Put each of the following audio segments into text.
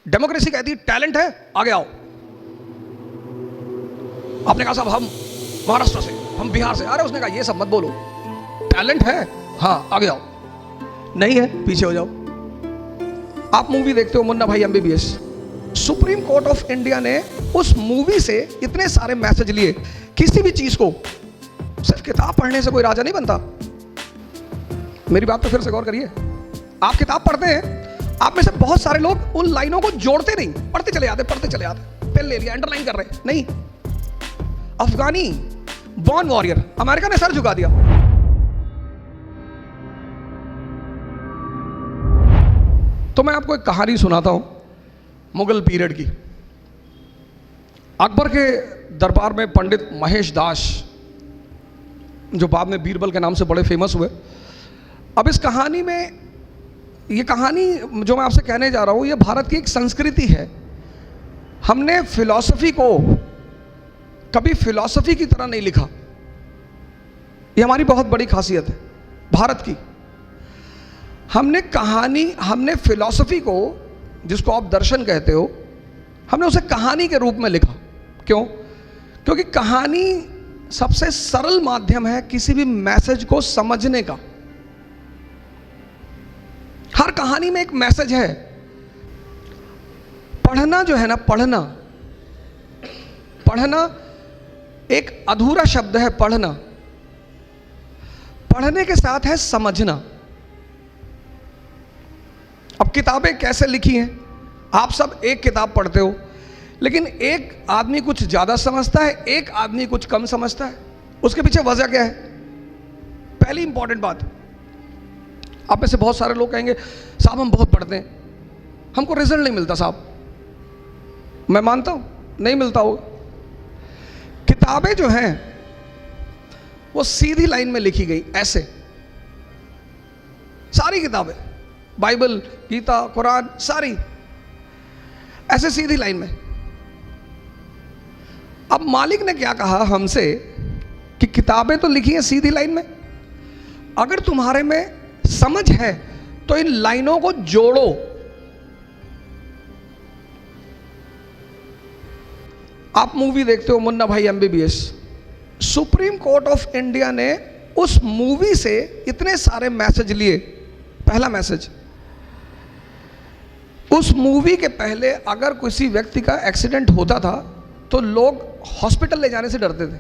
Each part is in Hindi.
डेमोक्रेसी कहती है टैलेंट है आगे आओ। आपने कहा साहब हम महाराष्ट्र से, हम बिहार से, अरे उसने कहा ये सब मत बोलो, टैलेंट है हाँ आगे आओ, नहीं है पीछे हो जाओ। आप मूवी देखते हो मुन्ना भाई MBBS, supreme court of India ने उस मूवी से इतने सारे मैसेज लिए। किसी भी चीज को सिर्फ किताब पढ़ने से कोई राजा नहीं बनता। मेरी बात पे फिर से गौर करिए। आप किताब पढ़ते हैं, आप में से बहुत सारे लोग उन लाइनों को जोड़ते नहीं, पढ़ते चले जाते, पेन ले लिया, अंडरलाइन कर रहे नहीं। अफगानी बॉर्न वॉरियर, अमेरिका ने सर झुका दिया। तो मैं आपको एक कहानी सुनाता हूं मुगल पीरियड की। अकबर के दरबार में पंडित महेश दास, जो बाद में बीरबल के नाम से बड़े फेमस हुए। अब इस कहानी में, ये कहानी जो मैं आपसे कहने जा रहा हूं, ये भारत की एक संस्कृति है। हमने फिलॉसफी को कभी फिलॉसफी की तरह नहीं लिखा, ये हमारी बहुत बड़ी खासियत है भारत की। हमने फिलॉसफी को, जिसको आप दर्शन कहते हो, हमने उसे कहानी के रूप में लिखा। क्यों? क्योंकि कहानी सबसे सरल माध्यम है किसी भी मैसेज को समझने का। हर कहानी में एक मैसेज है। पढ़ना जो है ना, पढ़ना एक अधूरा शब्द है। पढ़ने के साथ है समझना। अब किताबें कैसे लिखी हैं, आप सब एक किताब पढ़ते हो, लेकिन एक आदमी कुछ ज्यादा समझता है, एक आदमी कुछ कम समझता है। उसके पीछे वजह क्या है? पहली इंपॉर्टेंट बात, आप में से बहुत सारे लोग कहेंगे साहब हम बहुत पढ़ते हैं, हमको रिजल्ट नहीं मिलता। साहब मैं मानता हूं नहीं मिलता होगा। किताबें जो हैं वो सीधी लाइन में लिखी गई, ऐसे सारी किताबें, बाइबल, गीता, कुरान, सारी ऐसे सीधी लाइन में। अब मालिक ने क्या कहा हमसे कि किताबें तो लिखी हैं सीधी लाइन में, अगर तुम्हारे में समझ है तो इन लाइनों को जोड़ो। आप मूवी देखते हो मुन्ना भाई MBBS, supreme court of India ने उस मूवी से इतने सारे मैसेज लिए। पहला मैसेज, उस मूवी के पहले अगर किसी व्यक्ति का एक्सीडेंट होता था तो लोग हॉस्पिटल ले जाने से डरते थे।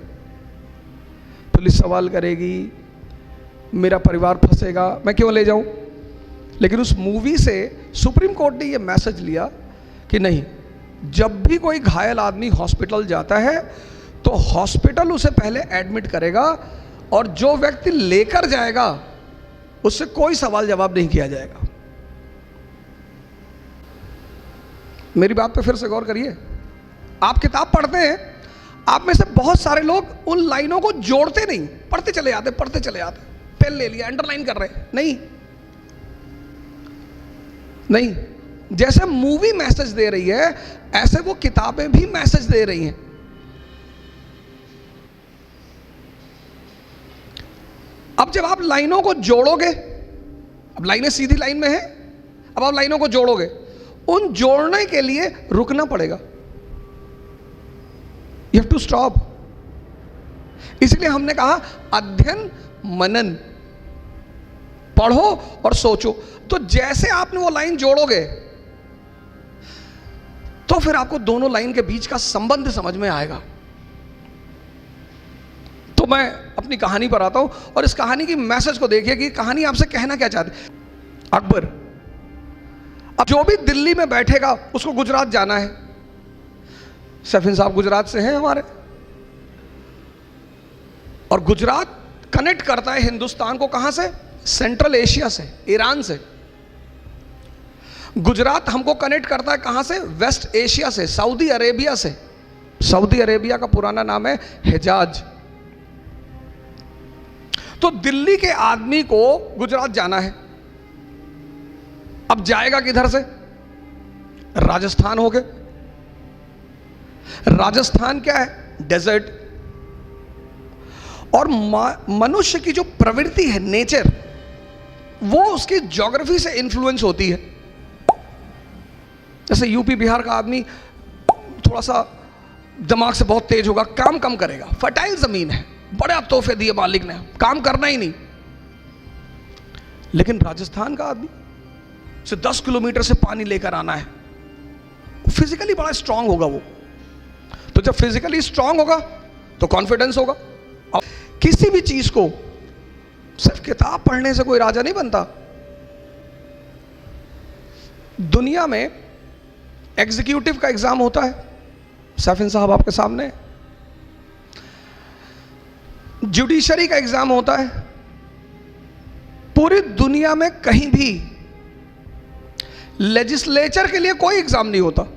पुलिस सवाल करेगी, मेरा परिवार फंसेगा, मैं क्यों ले जाऊं। लेकिन उस मूवी से सुप्रीम कोर्ट ने यह मैसेज लिया कि नहीं, जब भी कोई घायल आदमी हॉस्पिटल जाता है तो हॉस्पिटल उसे पहले एडमिट करेगा और जो व्यक्ति लेकर जाएगा उससे कोई सवाल जवाब नहीं किया जाएगा। मेरी बात पे फिर से गौर करिए। आप किताब पढ़ते हैं, आप में से बहुत सारे लोग उन लाइनों को जोड़ते नहीं, पढ़ते चले जाते, पेन ले लिया, अंडरलाइन कर रहे नहीं। जैसे मूवी मैसेज दे रही है, ऐसे वो किताबें भी मैसेज दे रही हैं। अब जब आप लाइनों को जोड़ोगे, अब लाइनें सीधी लाइन में हैं, अब आप लाइनों को जोड़ोगे, उन जोड़ने के लिए रुकना पड़ेगा। You have to stop. इसलिए हमने कहा अध्ययन मनन, पढ़ो और सोचो। तो जैसे आपने वो लाइन जोड़ोगे तो फिर आपको दोनों लाइन के बीच का संबंध समझ में आएगा। तो मैं अपनी कहानी पर आता हूं और इस कहानी की मैसेज को देखिए कि कहानी आपसे कहना क्या चाहती। अकबर, अब जो भी दिल्ली में बैठेगा उसको गुजरात जाना है। सफिन साहब गुजरात से हैं हमारे, और गुजरात कनेक्ट करता है हिंदुस्तान को कहां से? सेंट्रल एशिया से, ईरान से। गुजरात हमको कनेक्ट करता है कहां से? वेस्ट एशिया से, सऊदी अरेबिया से। सऊदी अरेबिया का पुराना नाम है हिजाज। तो दिल्ली के आदमी को गुजरात जाना है। अब जाएगा किधर से? राजस्थान हो गए। राजस्थान क्या है? डेजर्ट। और मनुष्य की जो प्रवृत्ति है, नेचर, वो उसकी ज्योग्राफी से इंफ्लुएंस होती है। जैसे यूपी बिहार का आदमी थोड़ा सा दिमाग से बहुत तेज होगा, काम कम करेगा, फर्टाइल जमीन है, बड़े तोहफे दिए मालिक ने, काम करना ही नहीं। लेकिन राजस्थान का आदमी से 10 किलोमीटर से पानी लेकर आना है, फिजिकली बड़ा स्ट्रांग होगा वो। तो जब फिजिकली स्ट्रांग होगा तो कॉन्फिडेंस होगा। अब किसी भी चीज को सिर्फ किताब पढ़ने से कोई राजा नहीं बनता। दुनिया में एग्जीक्यूटिव का एग्जाम होता है, सैफिन साहब आपके सामने। जुडिशरी का एग्जाम होता है। पूरी दुनिया में कहीं भी लेजिस्लेचर के लिए कोई एग्जाम नहीं होता।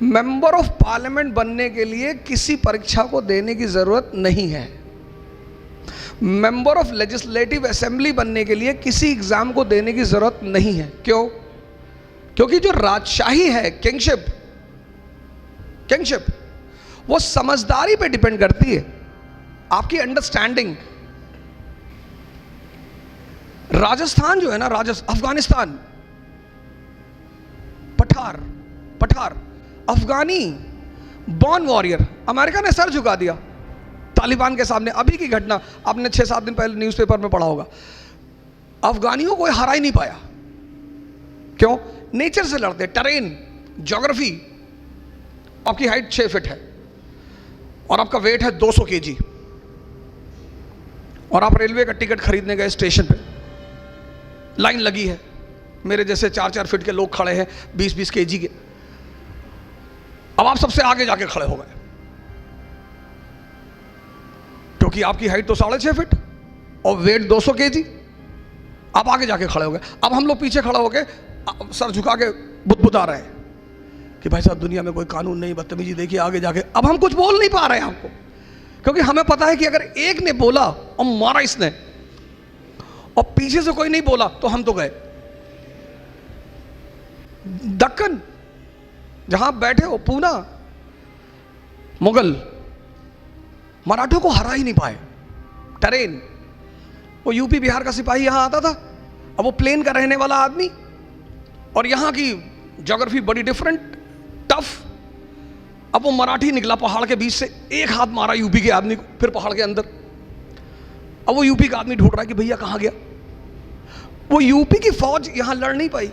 मेंबर ऑफ पार्लियामेंट बनने के लिए किसी परीक्षा को देने की जरूरत नहीं है। मेंबर ऑफ लेजिस्लेटिव असेंबली बनने के लिए किसी एग्जाम को देने की जरूरत नहीं है। क्यों? क्योंकि जो राजशाही है, किंगशिप वो समझदारी पे डिपेंड करती है, आपकी अंडरस्टैंडिंग। राजस्थान जो है ना, अफगानिस्तान, पठार अफगानी बॉर्न वॉरियर, अमेरिका ने सर झुका दिया तालिबान के सामने। अभी की घटना आपने 6-7 दिन पहले न्यूज़पेपर में पढ़ा होगा। अफगानियों को हरा ही नहीं पाया। क्यों? नेचर से लड़ते, टेरेन, ज्योग्राफी। आपकी हाइट 6 फीट है और आपका वेट है 200 केजी, और आप रेलवे का टिकट खरीदने गए, स्टेशन पे लाइन लगी है, मेरे जैसे 4-4 फीट के लोग खड़े हैं 20-20 केजी के। अब आप सबसे आगे जाके खड़े हो गए क्योंकि आपकी हाइट तो 6.5 फीट और वेट 200 केजी। आप आगे जाके खड़े हो गए। अब हम लोग पीछे खड़े हो गए, सर झुका के बुदबुदा रहे हैं कि भाई साहब दुनिया में कोई कानून नहीं, बदतमीजी देखिए आगे जाके। अब हम कुछ बोल नहीं पा रहे हैं आपको, क्योंकि हमें पता है कि अगर एक ने बोला और मारा इसने और पीछे से कोई नहीं बोला तो हम तो गए। दक्कन जहां बैठे हो, पूना, मुगल मराठों को हरा ही नहीं पाए। टेरेन, वो यूपी बिहार का सिपाही यहां आता था, अब वो प्लेन का रहने वाला आदमी, और यहां की ज्योग्राफी बड़ी डिफरेंट, टफ। अब वो मराठी निकला पहाड़ के बीच से, एक हाथ मारा यूपी के आदमी को, फिर पहाड़ के अंदर। अब वो यूपी का आदमी ढूंढ रहा है कि भैया कहां गया। वो यूपी की फौज यहां लड़ नहीं पाई।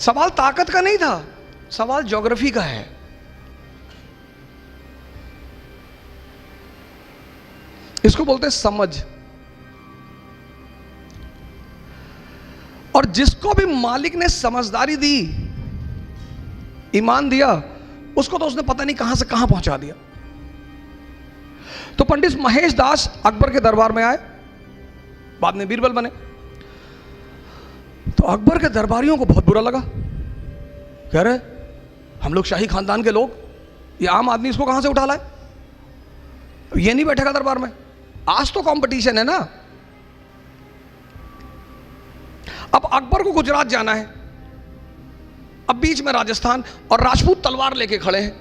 सवाल ताकत का नहीं था, सवाल ज्योग्राफी का है। इसको बोलते हैं समझ। और जिसको भी मालिक ने समझदारी दी, ईमान दिया, उसको तो उसने पता नहीं कहां से कहां पहुंचा दिया। तो पंडित महेश दास अकबर के दरबार में आए, बाद में बीरबल बने। तो अकबर के दरबारियों को बहुत बुरा लगा, कह रहे हम लोग शाही खानदान के लोग, ये आम आदमी इसको कहां से उठा लाए, ये नहीं बैठेगा दरबार में। आज तो कंपटीशन है ना। अब अकबर को गुजरात जाना है, अब बीच में राजस्थान, और राजपूत तलवार लेके खड़े हैं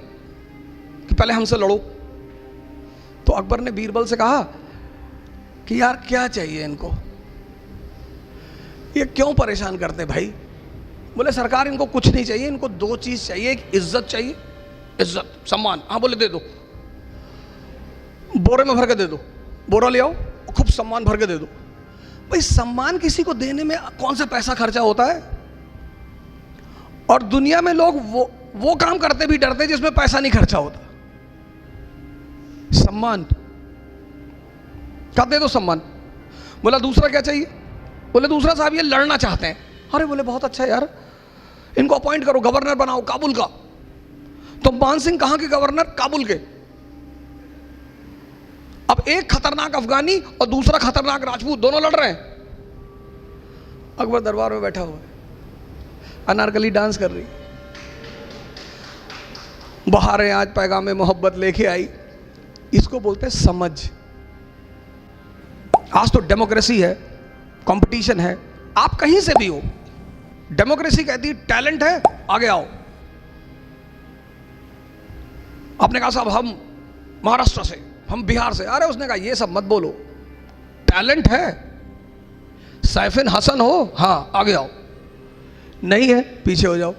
कि पहले हमसे लड़ो। तो अकबर ने बीरबल से कहा कि यार क्या चाहिए इनको, ये क्यों परेशान करते भाई। बोले सरकार इनको कुछ नहीं चाहिए, इनको 2 चीज चाहिए, एक इज्जत चाहिए, इज्जत सम्मान। हाँ बोले दे दो, बोरे में भर के दे दो, बोरा ले आओ और खूब सम्मान भर के दे दो। भाई सम्मान किसी को देने में कौन सा पैसा खर्चा होता है। और दुनिया में लोग वो काम करते भी डरते जिसमें पैसा नहीं खर्चा होता। सम्मान क्या दे दो, सम्मान। बोला दूसरा क्या चाहिए, बोले दूसरा साहब ये लड़ना चाहते हैं। अरे बोले बहुत अच्छा यार, इनको अपॉइंट करो, गवर्नर बनाओ काबुल का। तो मान सिंह कहां के गवर्नर, काबुल के। अब एक खतरनाक अफगानी और दूसरा खतरनाक राजपूत, दोनों लड़ रहे हैं। अकबर दरबार में बैठा हुआ है, अनारकली डांस कर रही, बहारें आज पैगामे मोहब्बत लेके आई। इसको बोलते हैं समझ। आज तो डेमोक्रेसी है, कंपटीशन है, आप कहीं से भी हो। डेमोक्रेसी कहती है टैलेंट है आगे आओ। आपने कहा साहब हम महाराष्ट्र से, हम बिहार से, अरे उसने कहा ये सब मत बोलो, टैलेंट है, सैफिन हसन हो, हाँ आगे आओ। नहीं है, पीछे हो जाओ।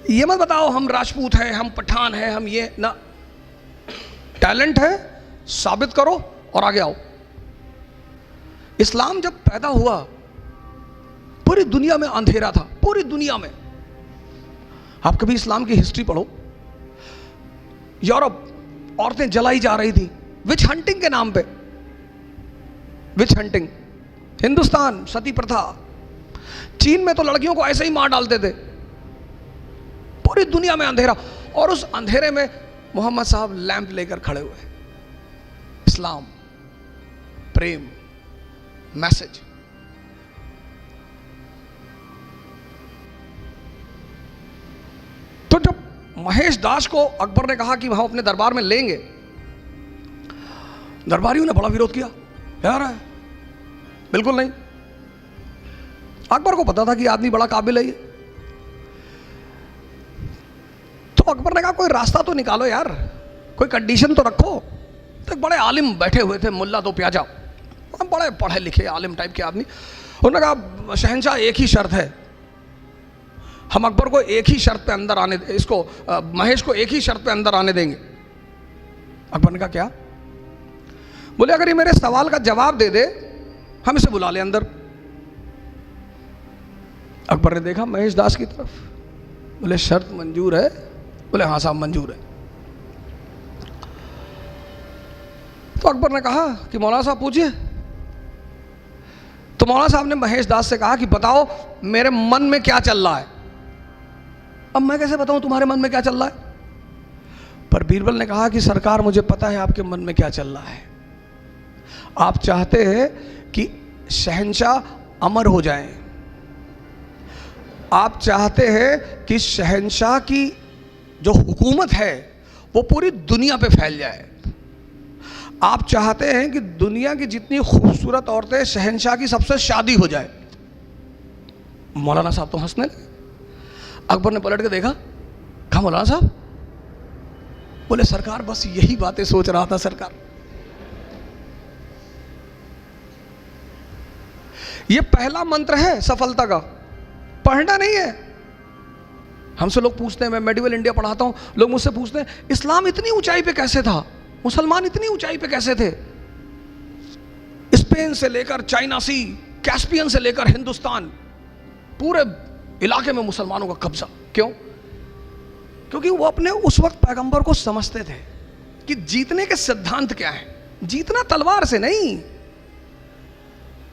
ये मत बताओ हम राजपूत हैं, हम पठान हैं, हम ये ना। टैलेंट है, साबित करो और आगे आओ। इस्लाम जब पैदा हुआ पूरी दुनिया में अंधेरा था, पूरी दुनिया में। आप कभी इस्लाम की हिस्ट्री पढ़ो। यूरोप औरतें जलाई जा रही थी विच हंटिंग के नाम पे, विच हंटिंग। हिंदुस्तान सती प्रथा। चीन में तो लड़कियों को ऐसे ही मार डालते थे। पूरी दुनिया में अंधेरा, और उस अंधेरे में मोहम्मद साहब लैंप लेकर खड़े हुए। इस्लाम, प्रेम, मैसेज। तो जब महेश दास को अकबर ने कहा कि हम अपने दरबार में लेंगे, दरबारियों ने बड़ा विरोध किया। यार है बिल्कुल नहीं। अकबर को पता था कि आदमी बड़ा काबिल है ये। तो अकबर ने कहा कोई रास्ता तो निकालो यार, कोई कंडीशन तो रखो। तो एक बड़े आलिम बैठे हुए थे, मुल्ला तो प्याजा, बड़े पढ़े लिखे आलिम टाइप के आदमी। उन्होंने कहा शहंशाह एक ही शर्त है, हम अकबर को एक ही शर्त पे अंदर आने, इसको महेश को एक ही शर्त पे अंदर आने देंगे। अकबर ने कहा क्या? बोले अगर ये मेरे सवाल का जवाब दे दे हम इसे बुला ले अंदर। अकबर ने देखा महेश दास की तरफ, बोले शर्त मंजूर है? बोले हाँ साहब मंजूर है। तो अकबर ने कहा कि मौलाना साहब पूछिए। तो मौलाना साहब ने महेश दास से कहा कि बताओ मेरे मन में क्या चल रहा है। अब मैं कैसे बताऊं तुम्हारे मन में क्या चल रहा है? पर बीरबल ने कहा कि सरकार मुझे पता है आपके मन में क्या चल रहा है। आप चाहते हैं कि शहंशाह अमर हो जाएं, आप चाहते हैं कि शहंशाह की जो हुकूमत है वो पूरी दुनिया पे फैल जाए, आप चाहते हैं कि दुनिया की जितनी खूबसूरत औरतें शहंशाह की सबसे शादी हो जाए। मौलाना साहब तो हंसने लगे। अकबर ने पलट के देखा, कहा मौलाना साहब? बोले सरकार बस यही बातें सोच रहा था सरकार। ये पहला मंत्र है सफलता का, पढ़ना नहीं है। हमसे लोग पूछते हैं, मैं मेडिवल इंडिया पढ़ाता हूं, लोग मुझसे पूछते हैं इस्लाम इतनी ऊंचाई पे कैसे था, मुसलमान इतनी ऊंचाई पे कैसे थे? स्पेन से लेकर चाइना सी, कैस्पियन से लेकर हिंदुस्तान, पूरे इलाके में मुसलमानों का कब्जा। क्यों? क्योंकि वो अपने उस वक्त पैगंबर को समझते थे कि जीतने के सिद्धांत क्या है। जीतना तलवार से नहीं,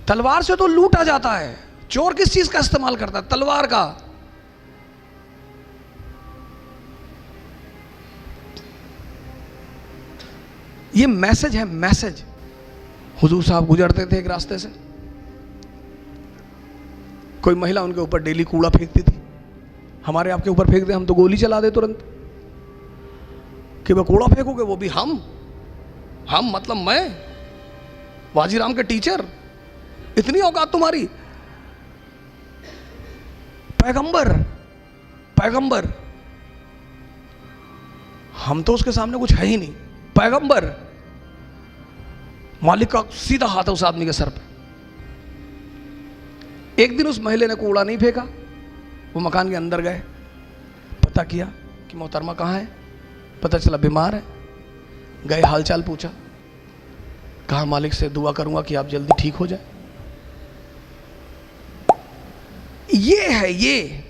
तलवार से तो लूटा जाता है। चोर किस चीज का इस्तेमाल करता है? तलवार का। ये मैसेज है, मैसेज। हुजूर साहब गुजरते थे एक रास्ते से, कोई महिला उनके ऊपर डेली कूड़ा फेंकती थी। हमारे आपके ऊपर फेंक दे हम तो गोली चला दे तुरंत, कि वह कूड़ा फेंकोगे, वो भी हम मतलब मैं वाजीराम के टीचर, इतनी औकात तुम्हारी? पैगंबर, पैगंबर, हम तो उसके सामने कुछ है ही नहीं। पैगंबर, मालिक का सीधा हाथ है उस आदमी के सर पे। एक दिन उस महिला ने कूड़ा नहीं फेंका, वो मकान के अंदर गए, पता किया कि मोहतरमा कहाँ है, पता चला बीमार है। गए, हालचाल पूछा, कहा मालिक से दुआ करूंगा कि आप जल्दी ठीक हो जाए। ये है, ये